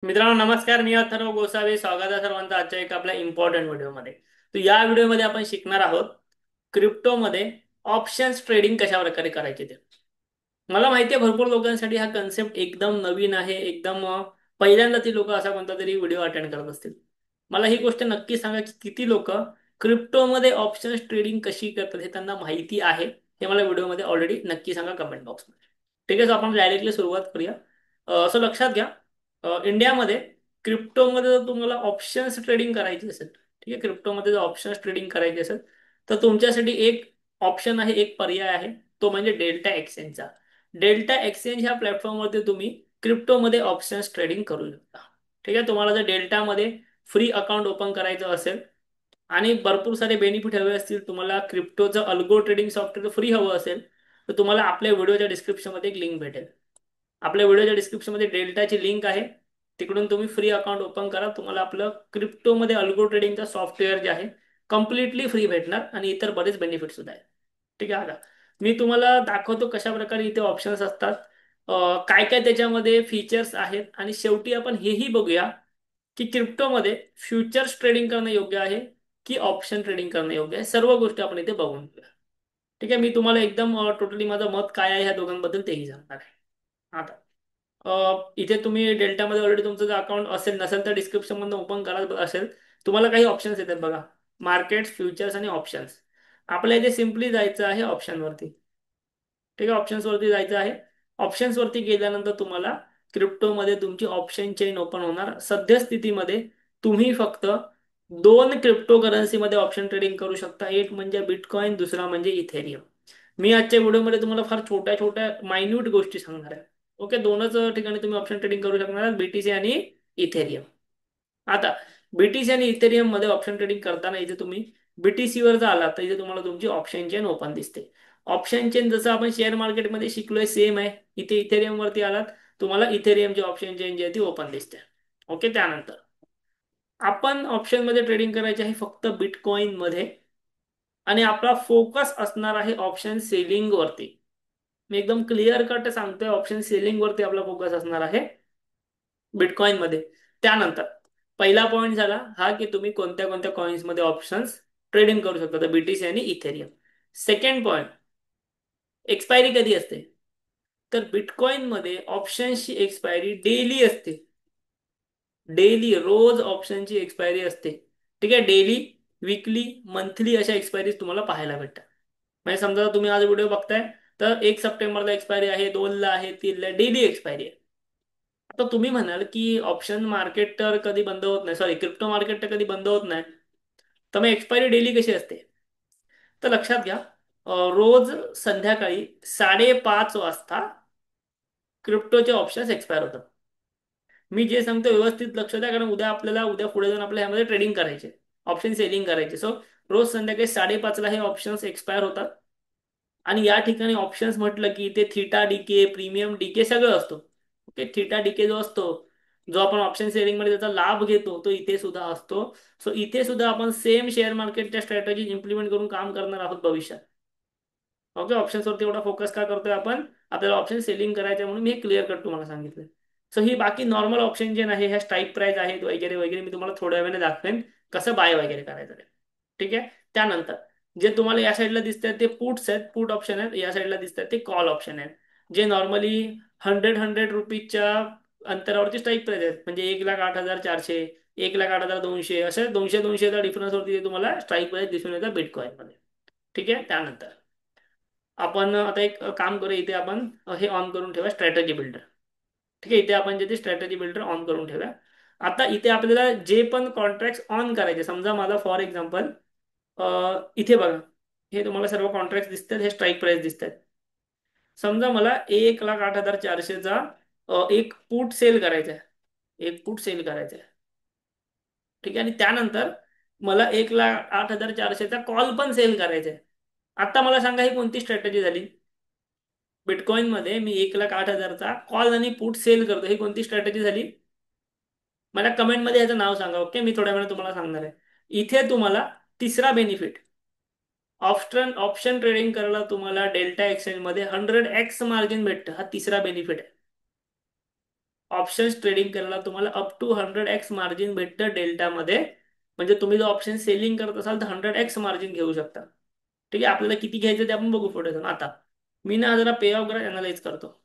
मित्रांनो नमस्कार. मी अथर्व गोसावी. स्वागत आहे सर्वांचं आजच्या एक आपल्या इम्पॉर्टंट व्हिडिओमध्ये. तर या व्हिडिओमध्ये आपण शिकणार आहोत क्रिप्टोमध्ये ऑप्शन्स ट्रेडिंग कशा प्रकारे करायचे ते. मला माहिती आहे भरपूर लोकांसाठी हा कन्सेप्ट एकदम नवीन आहे. एकदम पहिल्यांदा ती लोक असा कोणता तरी व्हिडिओ अटेंड करत असतील. मला ही गोष्ट नक्की सांगा की किती लोक क्रिप्टोमध्ये ऑप्शन्स ट्रेडिंग कशी करतात हे त्यांना माहिती आहे. हे मला व्हिडिओमध्ये ऑलरेडी नक्की सांगा कमेंट बॉक्समध्ये. ठीक आहे, सो आपण डायरेक्टली सुरुवात करूया. असं लक्षात घ्या, इंडियामध्ये क्रिप्टोमध्ये जर तुम्हाला ऑप्शन्स ट्रेडिंग करायची असेल, ठीक आहे, क्रिप्टोमध्ये जर ऑप्शन्स ट्रेडिंग करायची असेल तर तुमच्यासाठी एक ऑप्शन आहे, एक पर्याय आहे. तो म्हणजे डेल्टा एक्सचेंजचा. डेल्टा एक्सचेंज ह्या प्लॅटफॉर्मवरती तुम्ही क्रिप्टोमध्ये ऑप्शन्स ट्रेडिंग करू शकता. ठीक आहे, तुम्हाला जर डेल्टामध्ये फ्री अकाउंट ओपन करायचं असेल आणि भरपूर सारे बेनिफिट हवे असतील, तुम्हाला क्रिप्टोचं अल्गो ट्रेडिंग सॉफ्टवेअर फ्री हवं असेल, तर तुम्हाला आपल्या व्हिडिओच्या डिस्क्रिप्शनमध्ये एक लिंक भेटेल. आपल्या व्हिडिओच्या डिस्क्रिप्शनमध्ये डेल्टाची लिंक आहे. तिकडून तुम्ही फ्री अकाउंट ओपन करा. तुम्हाला आपलं क्रिप्टोमध्ये अल्गो ट्रेडिंगचा सॉफ्टवेअर जे आहे कम्प्लिटली फ्री भेटणार आणि इतर बरेच बेनिफिट सुद्धा आहेत. ठीक आहे, आता मी तुम्हाला दाखवतो कशा प्रकारे इथे ऑप्शन्स असतात, काय काय त्याच्यामध्ये फीचर्स आहेत, आणि शेवटी आपण हेही बघूया की क्रिप्टोमध्ये फ्युचर्स ट्रेडिंग करणं योग्य आहे की ऑप्शन ट्रेडिंग करणं योग्य आहे. सर्व गोष्टी आपण इथे बघून घेऊया. ठीक आहे, मी तुम्हाला एकदम टोटली माझं मत काय आहे ह्या दोघांबद्दल तेही सांगणार आहे. आता इथे तुम्ही डेल्टामध्ये ऑलरेडी तुमचं जर अकाउंट असेल, नसेल तर डिस्क्रिप्शन मधून ओपन करा. असेल तुम्हाला काही ऑप्शन्स येतात बघा, मार्केट्स, फ्युचर्स आणि ऑप्शन्स. आपल्या इथे सिम्पली जायचं आहे ऑप्शनवरती. ठीक आहे, ऑप्शन्स वरती जायचं आहे. ऑप्शन्स वरती गेल्यानंतर तुम्हाला क्रिप्टोमध्ये तुमची ऑप्शन चेन ओपन होणार. सध्या स्थितीमध्ये तुम्ही फक्त दोन क्रिप्टो करन्सीमध्ये ऑप्शन ट्रेडिंग करू शकता. एक म्हणजे बिटकॉइन, दुसरा म्हणजे इथेरियम. मी आजच्या व्हिडिओमध्ये तुम्हाला फार छोट्या छोट्या मायन्यूट गोष्टी सांगणार आहे. ओके, दोनच ठिकाणी तुम्ही ऑप्शन ट्रेडिंग करू शकणार आहात, बीटीसी आणि इथेरियम. आता बीटीसी आणि इथेरियम मध्ये ऑप्शन ट्रेडिंग करताना इथे तुम्ही बीटीसी वर जर आलात तर इथे तुम्हाला तुमची ऑप्शन चेन ओपन दिसते. ऑप्शन चेन जसं आपण शेअर मार्केटमध्ये शिकलोय सेम आहे. इथे इथेरियम वरती आलात, तुम्हाला इथेरियमची ऑप्शन चेन जी आहे ती ओपन दिसते. ओके, त्यानंतर आपण ऑप्शन मध्ये ट्रेडिंग करायचे आहे फक्त बिटकॉइन मध्ये, आणि आपला फोकस असणार आहे ऑप्शन सेलिंग वरती. मी एकदम क्लिअर कट सांगतोय, ऑप्शन सेलिंग वरती आपला फोकस असणार आहे बिटकॉइन मध्ये. त्यानंतर पहिला पॉईंट झाला हा की तुम्ही कोणत्या कोणत्या कॉइन्स मध्ये ऑप्शन्स ट्रेडिंग करू शकता, तर बीटीसी आणि इथेरियम. सेकंड पॉईंट, एक्सपायरी कधी असते, तर बिटकॉइन मध्ये ऑप्शन्सची एक्सपायरी डेली असते. डेली रोज ऑप्शनची एक्सपायरी असते. ठीक आहे, डेली, वीकली, मंथली अशा एक्सपायरीज तुम्हाला पाहायला भेटतात. म्हणजे समजा तुम्ही आज व्हिडिओ बघताय तर 1 सप्टेंबरला एक्सपायरी आहे, 2ला आहे, 3ला, डेली एक्सपायरी आहे. आता तुम्ही म्हणाल की ऑप्शन मार्केट तर कधी बंद होत नाही, सॉरी क्रिप्टो मार्केट तर कधी बंद होत नाही, तर मग एक्सपायरी डेली कशी असते. तर लक्षात घ्या, रोज संध्याकाळी 5:30 वाजता क्रिप्टोचे ऑप्शन्स एक्सपायर होतात. मी जे सांगतो व्यवस्थित लक्ष द्या, कारण उद्या पुढे जाऊन आपल्या ह्यामध्ये ट्रेडिंग करायचे, ऑप्शन सेलिंग करायचे. सो रोज संध्याकाळी 5:30ला हे ऑप्शन्स एक्सपायर होतात. आणि या ठिकाणी ऑप्शन्स म्हटलं की ते थिटा डीके, प्रीमियम डीके सगळं असतो. ओके, थिटा डीके जो असतो, जो आपण ऑप्शन सेलिंग मध्ये त्याचा लाभ घेतो, तो इथे सुद्धा असतो. सो इथे सुद्धा आपण सेम शेअर मार्केटच्या स्ट्रॅटेजी इम्प्लिमेंट करून काम करणार आहोत भविष्यात. ओके, ऑप्शन्स वरती एवढा फोकस का करतोय आपण, आपल्याला ऑप्शन सेलिंग करायचं आहे म्हणून मी क्लिअर कट तुम्हाला सांगितलं. सो ही बाकी नॉर्मल ऑप्शन जे आहे ह्या स्ट्राईक प्राइस आहेत वगैरे वगैरे, मी तुम्हाला थोड्या वेळाने दाखवेन कसं बाय वगैरे करायचं ते. ठीक आहे, त्यानंतर जे तुम्हाला या साईडला दिसतात ते पुट्स आहेत, पुट ऑप्शन आहेत. या साईडला दिसतात ते कॉल ऑप्शन आहेत, जे नॉर्मली 100 रुपीजच्या अंतरावरती स्ट्राईक प्राइस आहेत. म्हणजे 1,08,400, 1,08,200, असे 200-200चा डिफरन्स वरती तुम्हाला स्ट्राईक प्राइस दिसून येतात बिटकॉइन मध्ये. ठीक आहे, त्यानंतर आपण आता एक काम करूया. इथे आपण हे ऑन करून ठेवा स्ट्रॅटेजी बिल्डर. ठीक आहे, इथे आपण जे स्ट्रॅटेजी बिल्डर ऑन करून ठेवूया. आता इथे आपल्याला जे पण कॉन्ट्रॅक्ट ऑन करायचे, समजा मला फॉर एक्झाम्पल इथे बघा, हे तुम्हाला सर्व कॉन्ट्रॅक्ट दिसतात, हे स्ट्राईक प्राइस दिसतात. समजा मला 1,08,400चा एक पुट सेल करायचा आहे, एक पुट सेल करायचा आहे. ठीक आहे, आणि त्यानंतर मला 1,08,400चा कॉल पण सेल करायचा आहे. आता मला सांगा ही कोणती स्ट्रॅटेजी झाली. बिटकॉइन मध्ये मी 1,08,000चा कॉल आणि पुट सेल करतो, ही कोणती स्ट्रॅटेजी झाली. मला कमेंट मध्ये याचं नाव सांगा. ओके, मी थोड्या वेळाने तुम्हाला सांगणार आहे. इथे तुम्हाला तिसरा बेनिफिट, ऑप्शन ऑप्शन ट्रेडिंग करायला तुम्हाला डेल्टा एक्सचेंज मध्ये 100x मार्जिन भेटतं. हा तिसरा बेनिफिट आहे. ऑप्शन्स ट्रेडिंग करायला तुम्हाला अप टू 100x मार्जिन भेटतं डेल्टामध्ये. म्हणजे तुम्ही जर ऑप्शन सेलिंग करत असाल तर 100x मार्जिन घेऊ शकता. ठीक आहे, आपल्याला किती घ्यायचं ते आपण बघू पुढे जाऊन. आता मी ना जरा पे ऑफ ग्राफ अनालाइज करतो.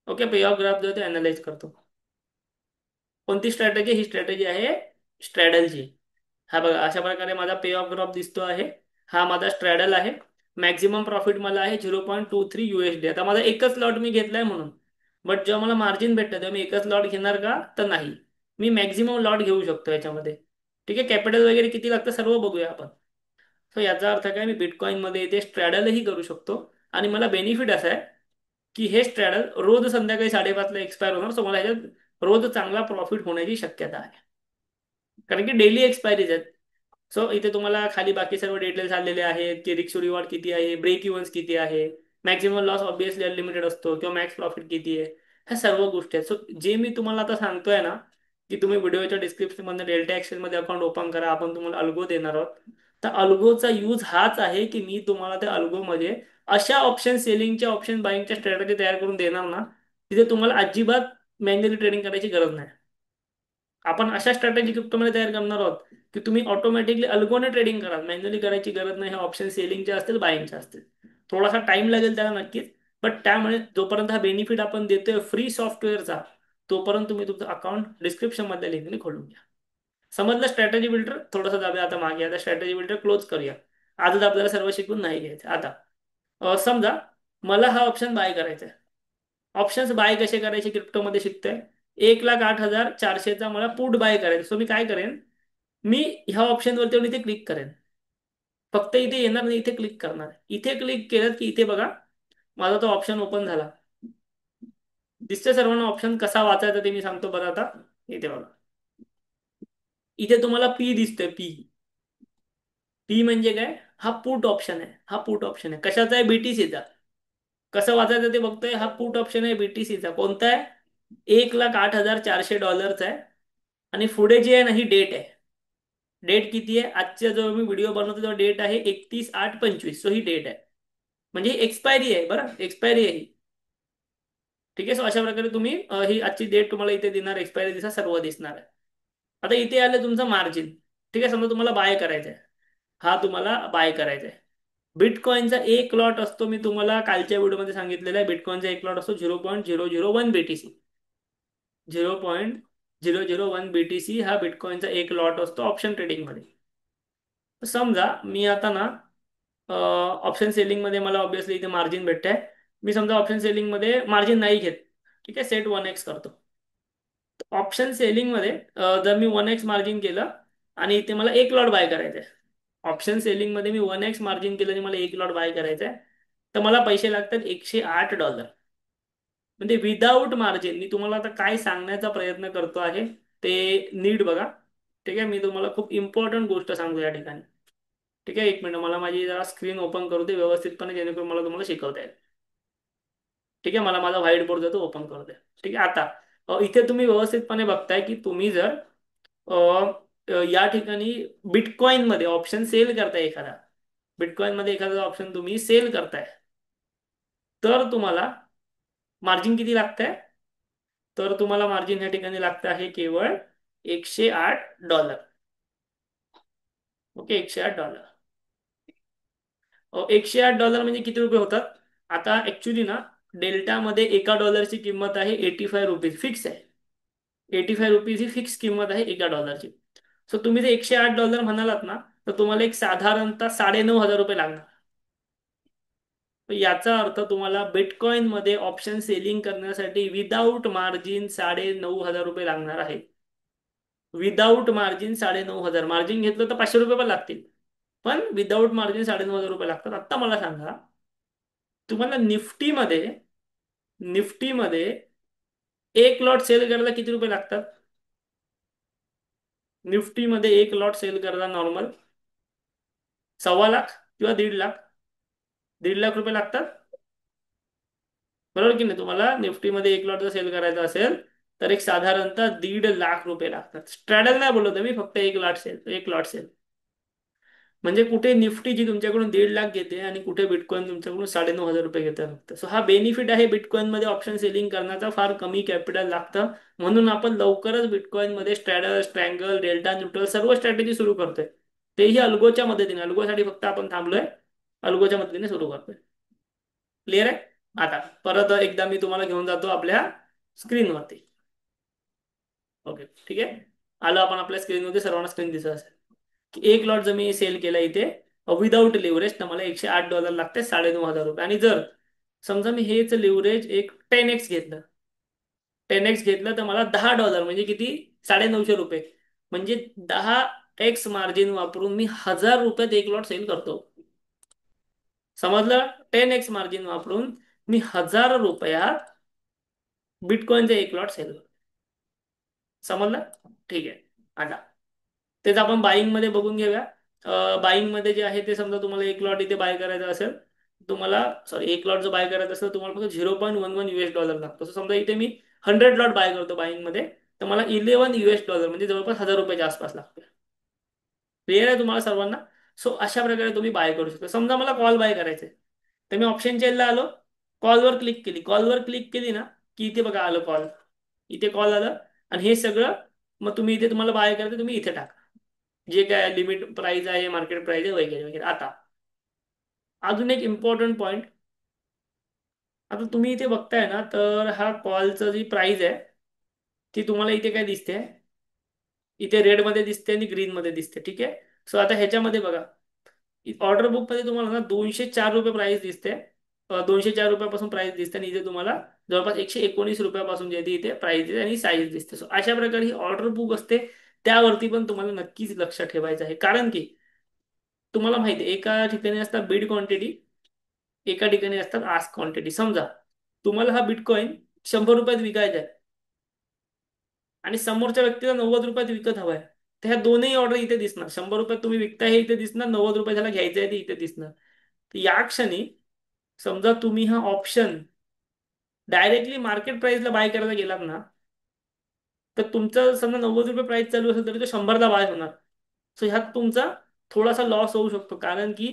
ओके, पे ऑफ ग्राफ जो आहे ते अनालाइज करतो. कोणती स्ट्रॅटेजी? ही स्ट्रॅटेजी आहे स्ट्रॅडलची. हा बघा, अशा प्रकारे माझा पे ऑफ ड्रॉप दिसतो आहे. हा माझा स्ट्रॅडल आहे. मॅक्झिमम प्रॉफिट मला आहे 0.23 USD. आता माझा एकच लॉट मी घेतलाय म्हणून. बट जेव्हा मला मार्जिन भेटतं तेव्हा मी एकच लॉट घेणार का? तर नाही. मी मॅक्झिमम लॉट घेऊ शकतो याच्यामध्ये. ठीक आहे, कॅपिटल वगैरे किती लागतं सर्व बघूया आपण. सो याचा अर्थ काय, मी बिटकॉईनमध्ये इथे स्ट्रॅडलही करू शकतो. आणि मला बेनिफिट असा आहे की हे स्ट्रॅडल रोज संध्याकाळी 5:30ला एक्सपायर होणार. सो मला ह्याच्यात रोज चांगला प्रॉफिट होण्याची शक्यता आहे. कारण की डेली एक्सपायरीज आहेत. सो इथे तुम्हाला खाली बाकी सर्व डिटेल्स आलेले आहेत की रिस्क रिवॉर्ड किती आहे, ब्रेक इव्हन्स किती आहे, मॅक्झिमम लॉस ऑब्विसली अनलिमिटेड असतो किंवा मॅक्स प्रॉफिट किती आहे. ह्या सर्व गोष्टी आहेत. सो जे मी तुम्हाला आता सांगतोय ना, की तुम्ही व्हिडिओच्या डिस्क्रिप्शन मध्ये डेल्टा एक्सेल मध्ये अकाउंट ओपन करा, आपण तुम्हाला अल्गो देणार आहोत. तर अल्गोचा यूज हाच आहे की मी तुम्हाला त्या अल्गोमध्ये अशा ऑप्शन सेलिंगच्या ऑप्शन बाईंगच्या स्ट्रॅटेजी तयार करून देणार ना, तिथे तुम्हाला अजिबात मॅन्युअली ट्रेडिंग करायची गरज नाही. आपण अशा स्ट्रॅटेजी क्रिप्टोमध्ये तयार करणार आहोत की तुम्ही ऑटोमॅटिकली अल्गोने ट्रेडिंग करा, मॅन्युअली करायची गरज नाही. हे ऑप्शन सेलिंगचे असतील, बाईंगचे असतील. थोडासा टाइम लागेल त्याला नक्कीच. बट त्यामुळे जोपर्यंत हा बेनिफिट आपण देतोय फ्री सॉफ्टवेअरचा, तोपर्यंत तुम्ही तुमचं अकाउंट डिस्क्रिप्शन मधल्या लिंकने खोलून घ्या. समजलं? स्ट्रॅटेजी बिल्डर थोडंसं जाऊया आता मागे. आता स्ट्रॅटेजी बिल्डर क्लोज करूया. आजच आपल्याला सर्व शिकून नाही घ्यायचं. आता समजा मला हा ऑप्शन बाय करायचा आहे. ऑप्शन्स बाय कसे करायचे क्रिप्टोमध्ये शिकतोय. 1,08,400चा मला पुट बाय करायचा. सो मी काय करेन, मी ह्या ऑप्शनवरती येऊन इथे क्लिक करेन. फक्त इथे येणार नाही, इथे क्लिक करणार. इथे क्लिक केलं की इथे बघा माझा तो ऑप्शन ओपन झाला. दिसतंय सर्वांना ऑप्शन कसा वाचायचा ते मी सांगतो बरं आता. इथे बघा, इथे तुम्हाला पी दिसतोय. पी पी म्हणजे काय? हा पुट ऑप्शन आहे. हा पुट ऑप्शन आहे कशाचा आहे? बीटीसीचा. कसं वाचायचं ते बघतोय. हा पुट ऑप्शन आहे बीटीसीचा. कोणता आहे? $1,08,400 आहे. आणि पुढे जी आहे ना, ही डेट आहे. डेट किती आहे? आजच्या जो मी व्हिडिओ बनवतो तेव्हा डेट आहे 31/8/25. सो ही डेट आहे. म्हणजे एक्सपायरी आहे. बरं, एक्सपायरी आहे ही. ठीक आहे. सो अशा प्रकारे तुम्ही ही आजची डेट तुम्हाला इथे दिसणार, एक्सपायरी दिसणार, सर्व दिसणार आहे. आता इथे आलं तुमचं मार्जिन. ठीक आहे, समजा तुम्हाला बाय करायचं आहे. हा तुम्हाला बाय करायचा आहे. बिटकॉईनचा एक लॉट असतो, मी तुम्हाला कालच्या व्हिडिओमध्ये सांगितलेला आहे. बिटकॉईनचा एक लॉट असतो 0.001 BTC. 0.001 BTC हा बिटकॉईनचा एक लॉट असतो ऑप्शन ट्रेडिंगमध्ये. समजा मी आता ना ऑप्शन सेलिंग मध्ये मला ऑब्विसली इथे मार्जिन भेटत आहे. मी समजा ऑप्शन सेलिंग मध्ये मार्जिन नाही घेत. ठीक आहे, सेट 1x करतो. ऑप्शन सेलिंग मध्ये जर मी 1x मार्जिन केलं आणि इथे मला एक लॉट बाय करायचं आहे. ऑप्शन सेलिंग मध्ये मी 1x मार्जिन केलं आणि मला एक लॉट बाय करायचं आहे. तर मला पैसे लागतात $108. म्हणजे विदाऊट मार्जिन. मी तुम्हाला आता काय सांगण्याचा प्रयत्न करतो आहे ते नीट बघा. ठीक आहे, मी तुम्हाला खूप इम्पॉर्टंट गोष्ट सांगतो या ठिकाणी. ठीक आहे, एक मिनिट, मला माझी जरा स्क्रीन ओपन करू दे व्यवस्थितपणे, जेणेकरून मला तुम्हाला शिकवता येईल. ठीक आहे, मला माझा व्हाईट बोर्ड जो ओपन करू दे. ठीक आहे, आता इथे तुम्ही व्यवस्थितपणे बघताय की तुम्ही जर अ, या ठिकाणी बिटकॉइन मध्ये ऑप्शन सेल करताय एखादा, बिटकॉइन मध्ये एखादा ऑप्शन तुम्ही सेल करताय, तर तुम्हाला मार्जिन किती लागतंय? तर तुम्हाला मार्जिन या ठिकाणी लागतं आहे केवळ $108. ओके, $108. $108 म्हणजे किती रुपये होतात? आता ऍक्च्युली ना, डेल्टामध्ये एका डॉलरची किंमत आहे ₹85, फिक्स आहे. ₹85 ही फिक्स किंमत आहे एका डॉलरची. सो तुम्ही जर $108 म्हणालात ना, तर तुम्हाला एक साधारणतः 9,500 रुपये लागणार. तर याचा अर्थ तुम्हाला बिटकॉइन मध्ये ऑप्शन सेलिंग करण्यासाठी विदाऊट मार्जिन 9,500 रुपये लागणार आहे. Without margin 9,500. मार्जिन घेतलं तर ₹500 पण लागतील. पण विदाऊट मार्जिन 9,500 रुपये लागतात. आता मला सांगा, तुम्हाला निफ्टीमध्ये एक लॉट सेल करायला किती रुपये लागतात? निफ्टीमध्ये एक लॉट सेल करायला नॉर्मल 1.25 लाख किंवा 1.5 लाख. 1.5 लाख रुपये लागतात. बरोबर की नाही? तुम्हाला निफ्टीमध्ये एक लॉट जर सेल करायचा असेल तर एक साधारणतः 1.5 लाख रुपये लागतात. स्ट्रॅडल नाही बोलत आहे मी, फक्त एक लॉट सेल. म्हणजे कुठे निफ्टी जी तुमच्याकडून 1.5 लाख घेते आणि कुठे बिटकॉइन तुमच्याकडून 9,500 रुपये घेते फक्त. सो हा बेनिफिट आहे बिटकॉइन मध्ये ऑप्शन सेलिंग करण्याचा, फार कमी कॅपिटल लागतं. म्हणून आपण लवकरच बिटकॉइन मध्ये स्ट्रॅडल, स्ट्रँगल, डेल्टा, न्यूट्रल सर्व स्ट्रॅटेजी सुरू करतोय. तेही अल्गोच्या मदतीने. अल्गोसाठी फक्त आपण थांबलोय. अल्गोच्या मदतीने सुरू करतोय. क्लिअर आहे. आता परत एकदा मी तुम्हाला घेऊन जातो आपल्या स्क्रीनवरती. ओके, ठीक आहे. आलो आपण आपल्या स्क्रीनमध्ये, सर्वांना स्क्रीन दिसत असेल की एक लॉट जर मी सेल केला इथे विदाऊट लिव्हरेज, तर मला $108 लागते, 9,500 रुपये. आणि जर समजा मी हेच लिव्हरेज एक 10x घेतलं, 10x घेतलं तर मला $10 म्हणजे किती, 950 रुपये. म्हणजे 10x मार्जिन वापरून मी 1,000 रुपयात एक लॉट सेल करतो. समजलं. 10x मार्जिन वापरून मी 1,000 रुपयात बिटकॉइनचा एक लॉट सेल करतो. समजलं. ठीक आहे. आता तेच आपण बाईंग मध्ये बघून घेऊया. बाईंग मध्ये जे आहे ते, समजा तुम्हाला एक लॉट इथे बाय करायचा असेल, तुम्हाला सॉरी एक लॉट जर बाय करायचा असेल तर तुम्हाला फक्त $0.11 लागतो. So समजा इथे मी 100 लॉट बाय करतो बाईंग मध्ये, तर मला $11 म्हणजे जवळपास 1,000 रुपयाच्या आसपास लागतो. क्लिअर आहे तुम्हाला सर्वांना. सो अशा प्रकारे तुम्ही बाय करू शकता. समजा मला कॉल बाय करायचे, तर मी ऑप्शन चेनला आलो, कॉलवर क्लिक केली. कॉलवर क्लिक केली ना की इथे बघा आलं कॉल, इथे कॉल आलं. आणि हे सगळं मग तुम्ही इथे, तुम्हाला बाय करायचं तुम्ही इथे टाका, जे काय लिमिट प्राइस आहे, मार्केट प्राइस आहे, वगैरे वगैरे. आता अजून एक इम्पॉर्टंट पॉईंट. आता तुम्ही इथे बघताय ना, तर हा कॉलचं जी प्राइस आहे ती तुम्हाला इथे काय दिसते, इथे रेड मध्ये दिसते आणि ग्रीन मध्ये दिसते. ठीक आहे. सो आता ह्याच्यामध्ये बघा, ऑर्डर बुक मध्ये तुम्हाला ना $204 प्राइस दिसते. 204 रुपयापासून प्राइस दिसते, आणि इथे तुम्हाला जवळपास $119 जे आहे ते इथे प्राइस दिसते आणि साईज दिसते. सो अशा प्रकारे ही ऑर्डर बुक असते. त्यावरती पण तुम्हाला नक्कीच लक्ष ठेवायचं आहे, कारण की तुम्हाला माहिती आहे एका ठिकाणी असतात बीड क्वांटिटी, एका ठिकाणी असतात आस्क क्वांटिटी. समजा तुम्हाला हा बिटकॉइन 100 रुपयात विकायचा आहे आणि समोरच्या व्यक्तीला 90 रुपयात विकत हवाय, तर ह्या दोनही ऑर्डर इथे दिसणार. 100 रुपयात तुम्ही विकताय हे इथे दिसणार, 90 रुपये त्याला घ्यायचं आहे ते इथे दिसणार. तर या क्षणी समजा तुम्ही हा ऑप्शन डायरेक्टली मार्केट प्राइसला बाय करायला गेलात ना, तर तुमचं समजा 90 रुपये प्राइस चालू असेल तरी तो 100ला बाय होणार. सो ह्यात तुमचा थोडासा लॉस होऊ शकतो, कारण की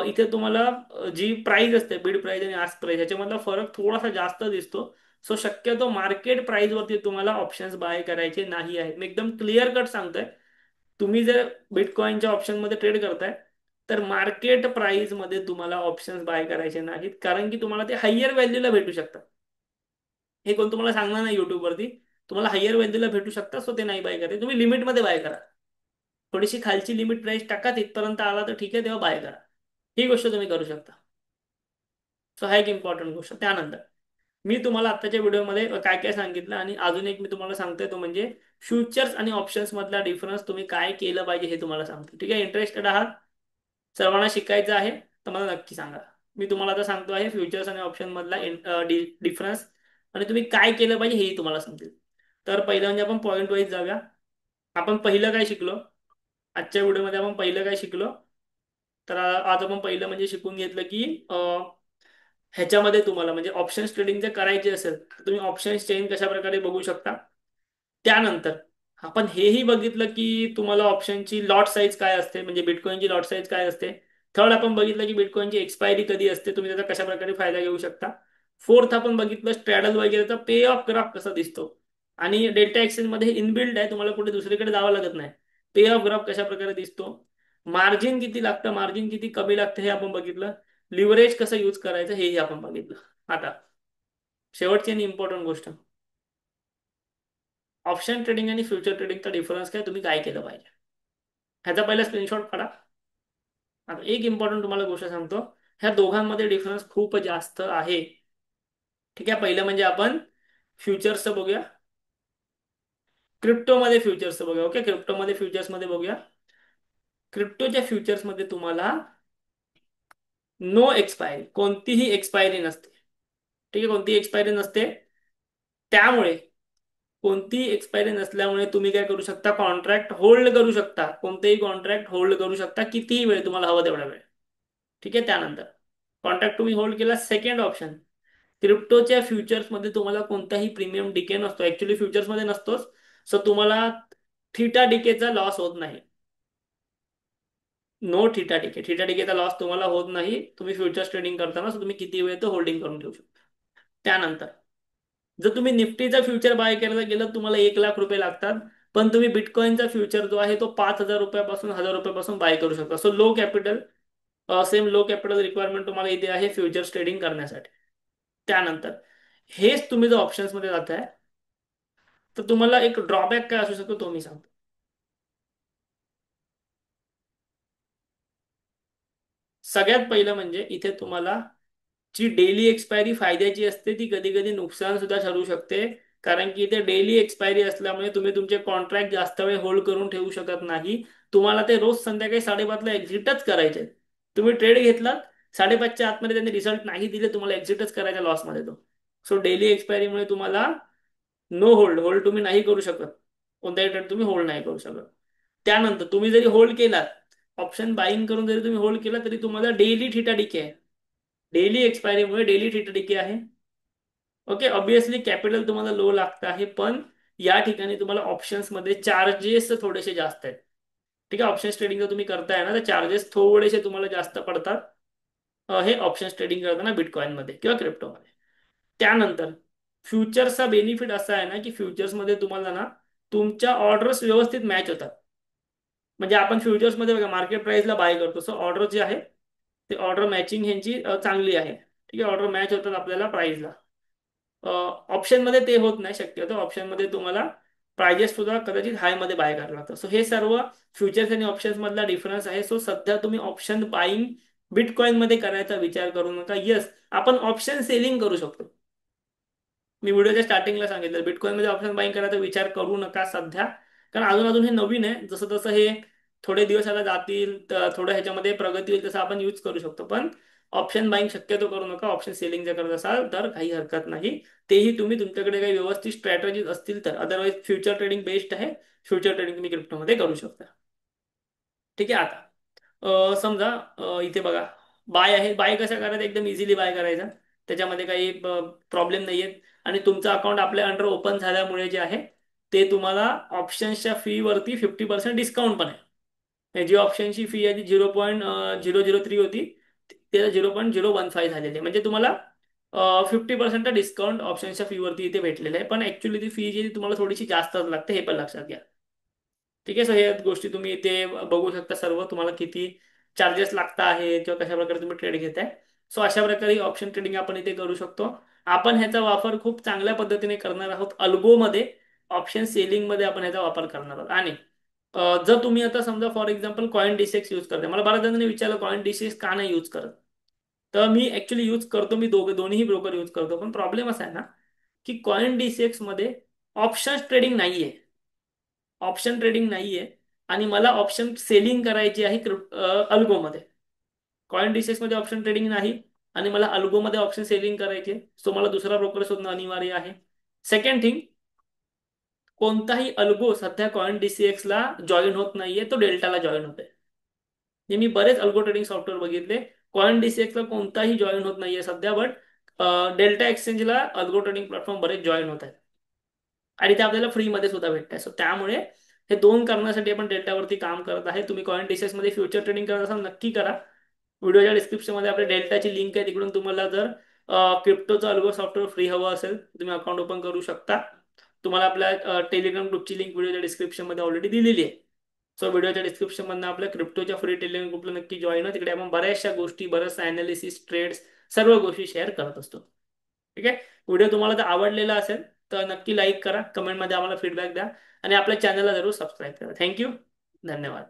इथे तुम्हाला जी प्राइस असते बीड प्राइस आणि आस्क प्राइस ह्याच्यामधला फरक थोडासा जास्त दिसतो. सो शक्यतो मार्केट प्राइस वरती तुम्हाला ऑप्शन्स बाय करायचे नाही आहेत. मी एकदम क्लिअर कट सांगतोय. तुम्ही जर बिटकॉइनच्या ऑप्शन मध्ये ट्रेड करताय, तर मार्केट प्राइस मध्ये तुम्हाला ऑप्शन्स बाय करायचे नाहीत, कारण की तुम्हाला ते हायर व्हॅल्यूला भेटू शकतात. हे कोण तुम्हाला सांगणार नाही युट्यूब वरती, तुम्हाला हायर व्हॅल्यूला भेटू शकतात. सो ते नाही बाय करायचे. तुम्ही लिमिटमध्ये बाय करा. थोडीशी खालची लिमिट प्राइस टाका, तिथपर्यंत आला तर ठीक आहे, तेव्हा बाय करा. ही गोष्ट तुम्ही करू शकता. सो हा एक इम्पॉर्टंट गोष्ट. त्यानंतर मी तुम्हाला आत्ताच्या व्हिडिओमध्ये काय काय सांगितलं, आणि अजून एक मी तुम्हाला सांगतोय तो म्हणजे फ्युचर्स आणि ऑप्शन्स मधला डिफरन्स तुम्ही काय केलं पाहिजे हे तुम्हाला सांगतो. ठीक आहे. इंटरेस्टेड आहात, सर्वांना शिकायचं आहे, तर मला नक्की सांगा. मी तुम्हाला आता सांगतो आहे फ्युचर्स आणि ऑप्शन मधला डिफरन्स, आणि तुम्ही काय केलं पाहिजे हेही तुम्हाला सांगतील. तर पहिलं म्हणजे आपण पॉईंट वाईज जाऊया. आपण पहिलं काय शिकलो आजच्या व्हिडिओमध्ये, आपण पहिलं काय शिकलो, तर आज आपण पहिलं म्हणजे शिकून घेतलं की ह्याच्यामध्ये तुम्हाला म्हणजे ऑप्शन ट्रेडिंग जर करायचे असेल तर तुम्ही ऑप्शन चेंज कशा प्रकारे बघू शकता. त्यानंतर आपण हेही बघितलं की तुम्हाला ऑप्शनची लॉट साईज काय असते, म्हणजे बिटकॉइनची लॉट साईज काय असते. थर्ड आपण बघितलं की बिटकॉइनची एक्सपायरी कधी असते, तुम्ही त्याचा कशा प्रकारे फायदा घेऊ शकता. फोर्थ आपण बघितलं स्ट्रॅडल वगैरेचा पे ऑफ ग्राफ कसा दिसतो, आणि डेल्टा एक्सचेंज मध्ये इनबिल्ड आहे, तुम्हाला कुठे दुसरीकडे जावं लागत नाही. पे ऑफ ग्राफ कशा प्रकारे दिसतो, मार्जिन किती लागतं, मार्जिन किती कमी लागतं हे आपण बघितलं. लिव्हरेज कसं यूज करायचं हेही आपण बघितलं. आता शेवटची आणि इम्पॉर्टंट गोष्ट, ऑप्शन ट्रेडिंग आणि फ्युचर ट्रेडिंगचा डिफरन्स काय, तुम्ही काय केलं पाहिजे, ह्याचा पहिला स्क्रीनशॉट काढा. आता एक इम्पॉर्टंट तुम्हाला गोष्ट सांगतो, ह्या दोघांमध्ये डिफरन्स खूप जास्त आहे. ठीक आहे. पहिलं म्हणजे आपण फ्युचर्सचं बघूया, क्रिप्टोमध्ये फ्युचर्सचं बघूया. ओके, क्रिप्टोमध्ये फ्युचर्समध्ये बघूया. क्रिप्टोच्या फ्युचर्समध्ये तुम्हाला नो एक्सपायरी, कोणतीही एक्सपायरी नसते. ठीक आहे, कोणतीही एक्सपायरी नसते. त्यामुळे कोणतीही एक्सपायरी नसल्यामुळे तुम्ही काय करू शकता, कॉन्ट्रॅक्ट होल्ड करू शकता. कोणतेही कॉन्ट्रॅक्ट होल्ड करू शकता, कितीही वेळ तुम्हाला हवं तेवढा वेळ. ठीक आहे. त्यानंतर कॉन्ट्रॅक्ट तुम्ही होल्ड केला. सेकंड ऑप्शन, क्रिप्टोच्या फ्युचर्समध्ये तुम्हाला कोणताही प्रीमियम डिके नसतो, ऍक्च्युली फ्युचर्समध्ये नसतोच. सो तुम्हाला थिटा डिकेचा लॉस होत नाही. नो थिटा टिके. थिटा टिकेचा लॉस तुम्हाला होत नाही, तुम्ही फ्युचर्स ट्रेडिंग करताना so तुम्ही किती वेळ तो होल्डिंग करून ठेवू शकता. त्यानंतर जर तुम्ही निफ्टीचा फ्युचर बाय करायला गेलं तुम्हाला 1 लाख रुपये लागतात, पण तुम्ही बिटकॉइनचा फ्युचर जो आहे तो 5,000 रुपयापासून 1,000 रुपयापासून बाय करू शकता. So low capital, same low capital requirement तुम्हाला इथे आहे फ्युचर्स ट्रेडिंग करण्यासाठी. त्यानंतर हेच तुम्ही जर ऑप्शन्स मध्ये जाताय तर तुम्हाला एक ड्रॉबॅक काय असू शकतो तो मी सांगतो. सगळ्यात पहिलं म्हणजे इथे तुम्हाला जी डेली एक्सपायरी फायद्याची असते ती कधी कधी नुकसान सुद्धा ठरू शकते. कारण की इथे डेली एक्सपायरी असल्यामुळे तुम्ही तुमचे कॉन्ट्रॅक्ट जास्त वेळ होल्ड करून ठेवू शकत नाही. तुम्हाला ते रोज संध्याकाळी 5:30ला एक्झिटच करायचे. तुम्ही ट्रेड घेतलात, 5:30च्या आतमध्ये त्यांनी रिझल्ट नाही दिले, तुम्हाला एक्झिटच करायचा लॉसमध्ये तो. सो डेली एक्सपायरीमुळे तुम्हाला नो होल्ड, होल्ड तुम्ही नाही करू शकत. कोणत्याही ट्रेड तुम्ही होल्ड नाही करू शकत. त्यानंतर तुम्ही जरी होल्ड केलात, ऑप्शन बाईंग करून जरी तुम्ही होल्ड केला तरी तुम्हाला डेली थिटाडिके आहे. डेली एक्सपायरीमुळे डेली थिटाडिके आहे. ओके, ऑब्विसली कॅपिटल तुम्हाला लो लागतं आहे, पण या ठिकाणी तुम्हाला ऑप्शन्स मध्ये चार्जेस थोडेसे जास्त आहेत. ठीक आहे, ऑप्शन्स ट्रेडिंग जर तुम्ही करताय ना तर चार्जेस थोडेसे तुम्हाला जास्त पडतात. हे ऑप्शन्स ट्रेडिंग करताना बिटकॉइन मध्ये किंवा क्रिप्टोमध्ये. त्यानंतर फ्युचर्सचा बेनिफिट असा आहे ना की फ्युचर्समध्ये तुम्हाला ना तुमच्या ऑर्डर्स व्यवस्थित मॅच होतात. म्हणजे आपण फ्युचर्समध्ये बघा मार्केट प्राइसला बाय करतो, सो ऑर्डर जे आहे ते ऑर्डर मॅचिंग ह्यांची चांगली आहे. ठीक आहे, ऑर्डर मॅच होतात आपल्याला प्राइसला. ऑप्शन मध्ये ते होत नाही शक्यतो. ऑप्शन मध्ये तुम्हाला प्राइजेस सुद्धा कदाचित हाय मध्ये बाय करायला लागतं. सो हे सर्व फ्युचर्स आणि ऑप्शन्स मधला डिफरन्स आहे. सो सध्या तुम्ही ऑप्शन बाईंग बिटकॉइन मध्ये करायचा विचार करू नका. येस, आपण ऑप्शन सेलिंग करू शकतो. मी व्हिडिओच्या स्टार्टिंगला सांगितलं बिटकॉइन मध्ये ऑप्शन बाईंग करायचा विचार करू नका सध्या. कारण अजून अजून हे नवीन आहे. जसं जसं हे थोडे दिवस आता जातील तर थोडं ह्याच्यामध्ये प्रगती होईल तसं आपण यूज करू शकतो. पण ऑप्शन बाईंग शक्यतो करू नका. ऑप्शन सेलिंग जर करत असाल तर काही हरकत नाही. तेही तुम्ही तुमच्याकडे काही व्यवस्थित स्ट्रॅटेजीज असतील तर. अदरवाईज फ्युचर ट्रेडिंग बेस्ट आहे. फ्युचर ट्रेडिंग तुम्ही क्रिप्टोमध्ये करू शकता. ठीक आहे. आता समजा इथे बघा बाय आहे. बाय कसा करायचा, एकदम इझिली बाय करायचा. त्याच्यामध्ये काही प्रॉब्लेम नाहीये. आणि तुमचं अकाउंट आपल्या अंडर ओपन झाल्यामुळे जे आहे ते तुम्हाला ऑप्शन्सच्या फी वरती 50% डिस्काउंट पण आहे. हे जी ऑप्शनची फी आहे ती 0.003 होती, त्याला 0.015 झालेली आहे. म्हणजे तुम्हाला 50% डिस्काउंट ऑप्शनच्या फी वरती इथे भेटलेलं आहे. पण ऍक्च्युली ती फी जी तुम्हाला थोडीशी जास्तच लागते, हे पण लक्षात घ्या. ठीक आहे, सो हे गोष्टी तुम्ही इथे बघू शकता सर्व. तुम्हाला किती चार्जेस लागत आहे किंवा कशा प्रकारे तुम्ही ट्रेड घेताय. सो अशा प्रकारे ऑप्शन ट्रेडिंग आपण इथे करू शकतो. आपण ह्याचा वापर खूप चांगल्या पद्धतीने करणार आहोत अल्गोमध्ये. ऑप्शन सेलिंगमध्ये आपण ह्याचा वापर करणार आहोत. आणि जर तुम्ही आता समजा फॉर एक्झाम्पल कॉइन डिसेक्स यूज करते, मला बऱ्याच जणांनी विचारलं कॉइन डिसेक्स का नाही यूज करत. तर मी ऍक्च्युली यूज करतो. मी दोन्ही ब्रोकर यूज करतो. पण प्रॉब्लेम असा आहे ना की कॉइन डिसेक्स मध्ये ऑप्शन ट्रेडिंग नाहीये. ऑप्शन ट्रेडिंग नाहीये आणि मला ऑप्शन सेलिंग करायची आहे अल्गोमध्ये. कॉइन डिसेक्स मध्ये ऑप्शन ट्रेडिंग नाही आणि मला अल्गोमध्ये ऑप्शन सेलिंग करायचे. सो मला दुसरा ब्रोकर शोधणं अनिवार्य आहे. सेकंड थिंग, कोणताही अल्गो सध्या कॉइन डीसीएक्स ला जॉईन होत नाहीये, तो डेल्टाला जॉईन होतोय. म्हणजे मी बरेच अल्गो ट्रेडिंग सॉफ्टवेअर बघितले, कॉइन डीसीएक्स ला कोणताही जॉईन होत नाहीये सध्या. बट डेल्टा एक्सचेंजला अल्गो ट्रेडिंग प्लॅटफॉर्म बरेच जॉईन होत आहेत. आणि ते आपल्याला फ्रीमध्ये सुद्धा भेटत आहे. सो त्यामुळे हे दोन करण्यासाठी आपण डेल्टावरती काम करत आहे. तुम्ही कॉइन डिसेस मध्ये फ्युचर ट्रेडिंग करत असाल नक्की करा. व्हिडिओच्या डिस्क्रिप्शन मध्ये आपल्या डेल्टाची लिंक आहे, तिकडून तुम्हाला जर क्रिप्टोचं अल्गो सॉफ्टवेअर फ्री हवं असेल तुम्ही अकाउंट ओपन करू शकता. तुम्हाला आपल्या टेलिग्राम ग्रुपची लिंक व्हिडिओच्या डिस्क्रिप्शन मध्ये ऑलरेडी दिलेली आहे. सो व्हिडिओच्या डिस्क्रिप्शन मधून आपल्या क्रिप्टोच्या फ्री टेलिग्राम ग्रुपला नक्की जॉईन आहे. तिकडे आपण बऱ्याचशा गोष्टी, बऱ्याचशा अनालिसिस, ट्रेड्स, सर्व गोष्टी शेअर करत असतो. ठीक आहे, व्हिडिओ तुम्हाला जर आवडलेला असेल तर नक्की लाईक करा, कमेंटमध्ये आम्हाला फीडबॅक द्या आणि आपल्या चॅनलला जरूर सबस्क्राईब करा. थँक्यू, धन्यवाद.